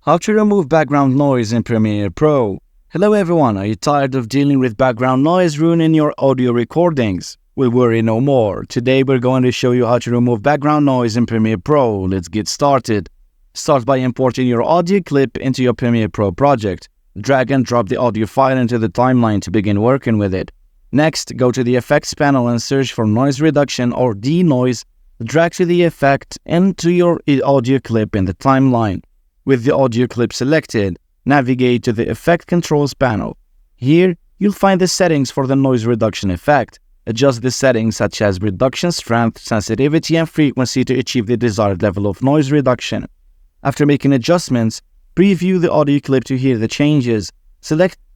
How to remove background noise in Premiere Pro. Hello everyone, are you tired of dealing with background noise ruining your audio recordings? Well, worry no more. Today we're going to show you how to remove background noise in Premiere Pro. Let's get started. Start by importing your audio clip into your Premiere Pro project. Drag and drop the audio file into the timeline to begin working with it. Next, go to the Effects panel and search for Noise Reduction or Denoise. Drag the effect into your audio clip in the timeline. With the audio clip selected, navigate to the Effect Controls panel. Here, you'll find the settings for the noise reduction effect. Adjust the settings such as reduction strength, sensitivity, and frequency to achieve the desired level of noise reduction. After making adjustments, preview the audio clip to hear the changes.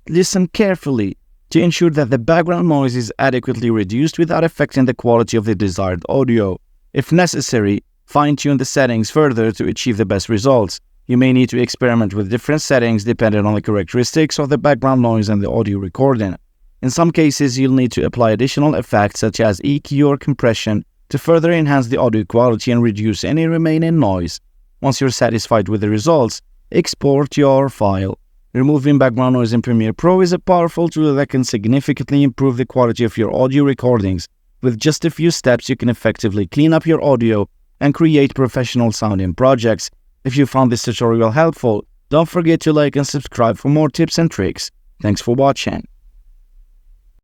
Listen carefully to ensure that the background noise is adequately reduced without affecting the quality of the desired audio. If necessary, fine-tune the settings further to achieve the best results. You may need to experiment with different settings depending on the characteristics of the background noise and the audio recording. In some cases, you'll need to apply additional effects such as EQ or compression to further enhance the audio quality and reduce any remaining noise. Once you're satisfied with the results, export your file. Removing background noise in Premiere Pro is a powerful tool that can significantly improve the quality of your audio recordings. With just a few steps, you can effectively clean up your audio and create professional sounding projects. If you found this tutorial helpful, don't forget to like and subscribe for more tips and tricks. Thanks for watching.